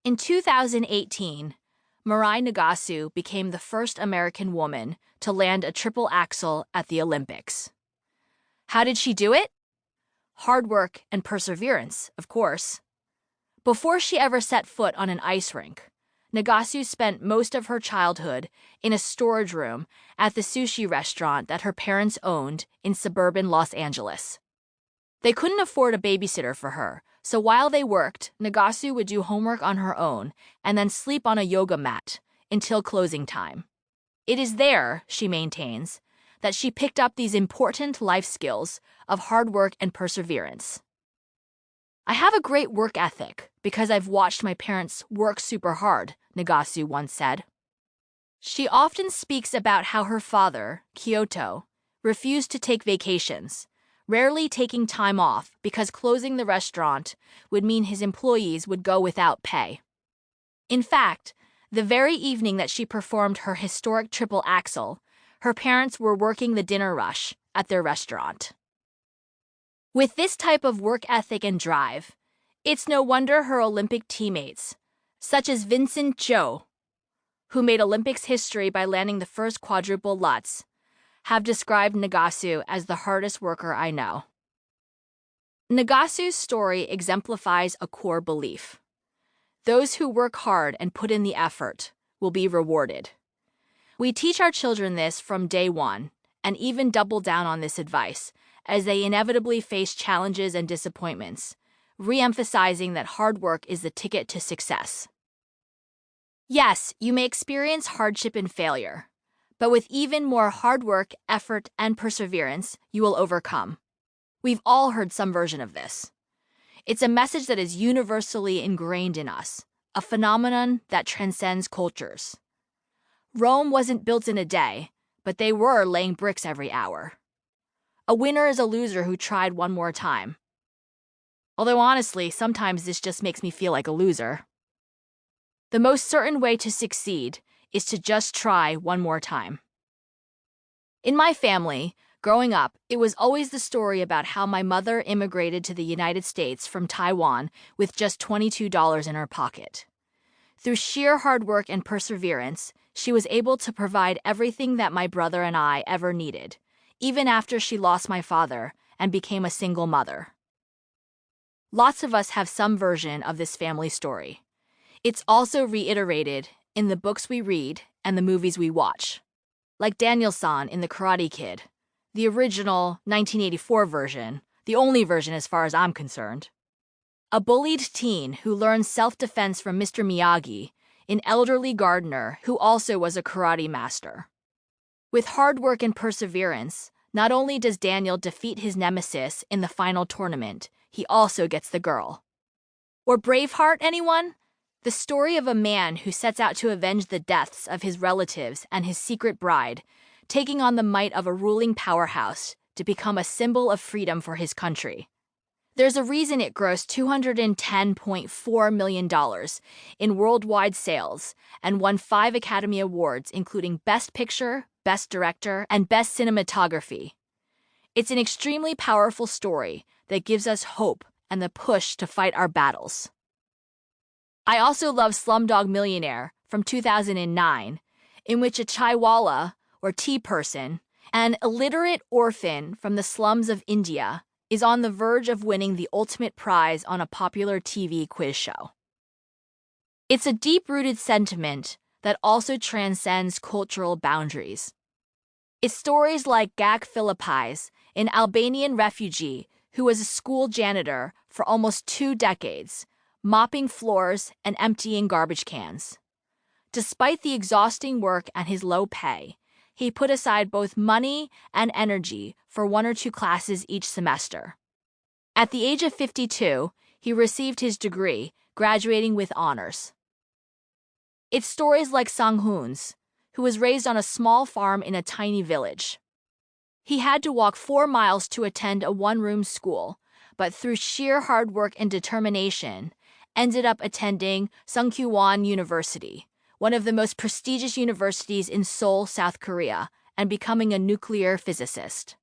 In 2018, Mirai Nagasu became the first American woman to land a triple axel at the Olympics. How did she do it? Hard work and perseverance, of course. Before she ever set foot on an ice rink, Nagasu spent most of her childhood in a storage room at the sushi restaurant that her parents owned in suburban Los Angeles. They couldn't afford a babysitter for her, so while they worked, Nagasu would do homework on her own and then sleep on a yoga mat until closing time. It is there, she maintains, that she picked up these important life skills of hard work and perseverance. I have a great work ethic because I've watched my parents work super hard, Nagasu once said. She often speaks about how her father, Kyoto, refused to take vacations, rarely taking time off because closing the restaurant would mean his employees would go without pay. In fact, the very evening that she performed her historic triple axel, her parents were working the dinner rush at their restaurant. With this type of work ethic and drive, it's no wonder her Olympic teammates, such as Vincent Zhou, who made Olympics history by landing the first quadruple Lutz, have described Nagasu as the hardest worker I know. Nagasu's story exemplifies a core belief. Those who work hard and put in the effort will be rewarded. We teach our children this from day one, and even double down on this advice as they inevitably face challenges and disappointments, re-emphasizing that hard work is the ticket to success. Yes, you may experience hardship and failure, but with even more hard work, effort, and perseverance, you will overcome. We've all heard some version of this. It's a message that is universally ingrained in us, a phenomenon that transcends cultures. Rome wasn't built in a day, but they were laying bricks every hour. A winner is a loser who tried one more time. Although honestly, sometimes this just makes me feel like a loser. The most certain way to succeed is to just try one more time. In my family, growing up, it was always the story about how my mother immigrated to the United States from Taiwan with just $22 in her pocket. Through sheer hard work and perseverance, she was able to provide everything that my brother and I ever needed, even after she lost my father and became a single mother. Lots of us have some version of this family story. It's also reiterated in the books we read and the movies we watch. Like Daniel-san in The Karate Kid, the original 1984 version, the only version as far as I'm concerned. A bullied teen who learns self-defense from Mr. Miyagi, an elderly gardener who also was a karate master. With hard work and perseverance, not only does Daniel defeat his nemesis in the final tournament, he also gets the girl. Or Braveheart, anyone? The story of a man who sets out to avenge the deaths of his relatives and his secret bride, taking on the might of a ruling powerhouse to become a symbol of freedom for his country. There's a reason it grossed $210.4 million in worldwide sales and won 5 Academy Awards, including Best Picture, Best Director, and Best Cinematography. It's an extremely powerful story that gives us hope and the push to fight our battles. I also love Slumdog Millionaire from 2009, in which a chaiwala, or tea person, an illiterate orphan from the slums of India, is on the verge of winning the ultimate prize on a popular TV quiz show. It's a deep-rooted sentiment that also transcends cultural boundaries. It's stories like Gak Philippis, an Albanian refugee who was a school janitor for almost 2 decades, mopping floors and emptying garbage cans. Despite the exhausting work and his low pay, he put aside both money and energy for 1 or 2 classes each semester. At the age of 52, he received his degree, graduating with honors. It's stories like Sang-hoon's, who was raised on a small farm in a tiny village. He had to walk 4 miles to attend a one-room school, but through sheer hard work and determination, ended up attending Sungkyuwon University, one of the most prestigious universities in Seoul, South Korea, and becoming a nuclear physicist.